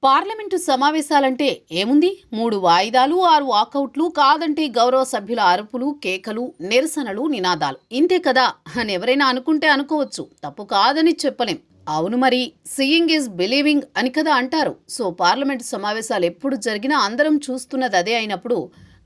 Parliament సమావేశాలంటే ఏముంది? 3 వాయిదాలు, 6 వాకౌట్లు, కాదంటే గౌరవ సభ్యుల అరుపులు, కేకలు, నిరసనలు, నినాదాలు. ఇంతే కదా అని ఎవరైనా అనుకుంటే అనుకోవచ్చు. తప్పు కాదని చెప్పలేం. అవును మరి, సీయింగ్ ఈజ్ బిలీవింగ్ అని కదా అంటారు. సో పార్లమెంటు సమావేశాలు ఎప్పుడు జరిగినా అందరం చూస్తున్నది అదే అయినప్పుడు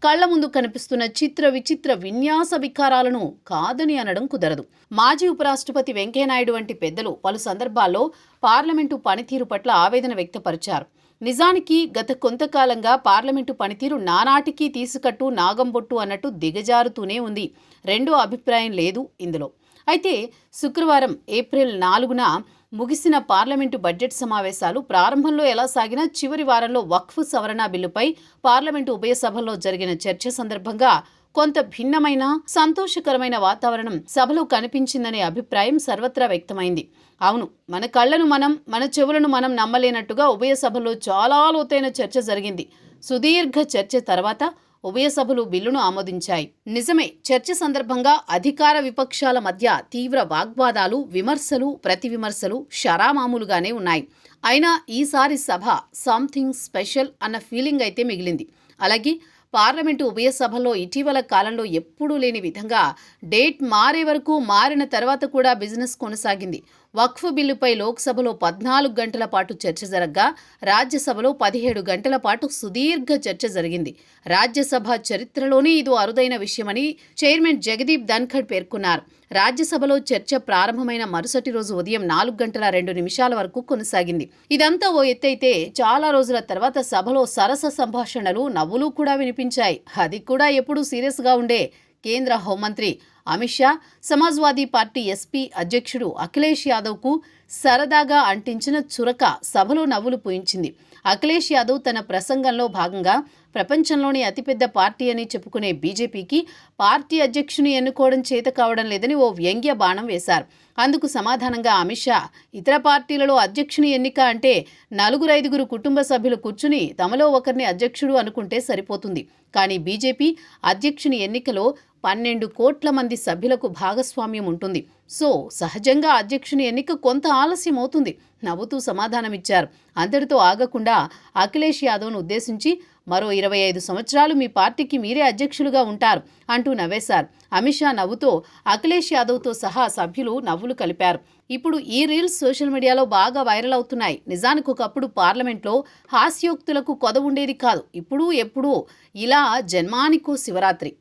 కళ్ల ముందు కనిపిస్తున్న చిత్ర విచిత్ర విన్యాస వికారాలను కాదని అనడం కుదరదు. మాజీ ఉపరాష్ట్రపతి వెంకయ్యనాయుడు వంటి పెద్దలు పలు సందర్భాల్లో పార్లమెంటు పనితీరు పట్ల ఆవేదన వ్యక్తపరిచారు. నిజానికి గత కొంతకాలంగా పార్లమెంటు పనితీరు నానాటికి తీసుకట్టు నాగంబొట్టు అన్నట్టు దిగజారుతూనే ఉంది. రెండో అభిప్రాయం లేదు ఇందులో. అయితే శుక్రవారం ఏప్రిల్ 4న ముగిసిన పార్లమెంటు బడ్జెట్ సమావేశాలు ప్రారంభంలో ఎలా సాగినా చివరి వారంలో వక్ఫ్ సవరణ బిల్లుపై పార్లమెంటు ఉభయ సభల్లో జరిగిన చర్చ సందర్భంగా కొంత భిన్నమైన సంతోషకరమైన వాతావరణం సభలో కనిపించిందనే అభిప్రాయం సర్వత్రా వ్యక్తమైంది. అవును, మన కళ్లను మనం, మన చెవులను మనం నమ్మలేనట్టుగా ఉభయ సభల్లో చాలా లోతైన చర్చ జరిగింది. సుదీర్ఘ చర్చ తర్వాత ఉభయ సభలు బిల్లును ఆమోదించాయి. నిజమే, చర్చ సందర్భంగా అధికార విపక్షాల మధ్య తీవ్ర వాగ్వాదాలు, విమర్శలు, ప్రతి విమర్శలు షరామామూలుగానే ఉన్నాయి. అయినా ఈసారి సభ సంథింగ్ స్పెషల్ అన్న ఫీలింగ్ అయితే మిగిలింది. అలాగే పార్లమెంటు ఉభయ సభల్లో ఇటీవల కాలంలో ఎప్పుడూ లేని విధంగా డేట్ మారే వరకు, మారిన తర్వాత కూడా బిజినెస్ కొనసాగింది. వక్ఫ్ బిల్లుపై లోక్సభలో 14 గంటల పాటు చర్చ జరగ్గా రాజ్యసభలో 17 గంటల పాటు సుదీర్ఘ చర్చ జరిగింది. రాజ్యసభ చరిత్రలోనే ఇది అరుదైన విషయమని చైర్మన్ జగదీప్ ధన్ఖడ్ పేర్కొన్నారు. రాజ్యసభలో చర్చ ప్రారంభమైన మరుసటి రోజు ఉదయం 4 గంటల 2 నిమిషాల వరకు కొనసాగింది. ఇదంతా ఓ ఎత్తైతే చాలా రోజుల తర్వాత సభలో సరస సంభాషణలు, నవ్వులు కూడా వినిపించాయి. అది కూడా ఎప్పుడూ సీరియస్గా ఉండే కేంద్ర హోంమంత్రి అమిత్ షా సమాజ్వాదీ పార్టీ ఎస్పీ అధ్యక్షుడు అఖిలేష్ యాదవ్కు సరదాగా అంటించిన చురక సభలో నవ్వులు పూయించింది. అఖిలేష్ యాదవ్ తన ప్రసంగంలో భాగంగా ప్రపంచంలోని అతిపెద్ద పార్టీ అని చెప్పుకునే బీజేపీకి పార్టీ అధ్యక్షుని ఎన్నుకోవడం చేత కావడం లేదని ఓ వ్యంగ్య బాణం వేశారు. అందుకు సమాధానంగా అమిత్ షా, ఇతర పార్టీలలో అధ్యక్షుని ఎన్నిక అంటే 4-5 కుటుంబ సభ్యులు కూర్చుని తమలో ఒకరిని అధ్యక్షుడు అనుకుంటే సరిపోతుంది. కానీ బీజేపీ అధ్యక్షుని ఎన్నికలో 12 కోట్ల మంది సభ్యులకు భాగస్వామ్యం ఉంటుంది. సో సహజంగా అధ్యక్షుని ఎన్నిక కొంత ఆలస్యం అవుతుంది. నవ్వుతూ సమాధానమిచ్చారు. అంతటితో ఆగకుండా అఖిలేష్ యాదవ్ను ఉద్దేశించి, మరో 25 సంవత్సరాలు మీ పార్టీకి మీరే అధ్యక్షులుగా ఉంటారు అంటూ నవ్వేశారు. అమిత్ షా నవ్వుతో అఖిలేష్ యాదవ్తో సహా సభ్యులు నవ్వులు కలిపారు. ఇప్పుడు ఈ రీల్స్ సోషల్ మీడియాలో బాగా వైరల్ అవుతున్నాయి. నిజానికి ఒకప్పుడు పార్లమెంట్లో హాస్యోక్తులకు కొదవ ఉండేది కాదు. ఇప్పుడు ఎప్పుడూ ఇలా జన్మానికో శివరాత్రి.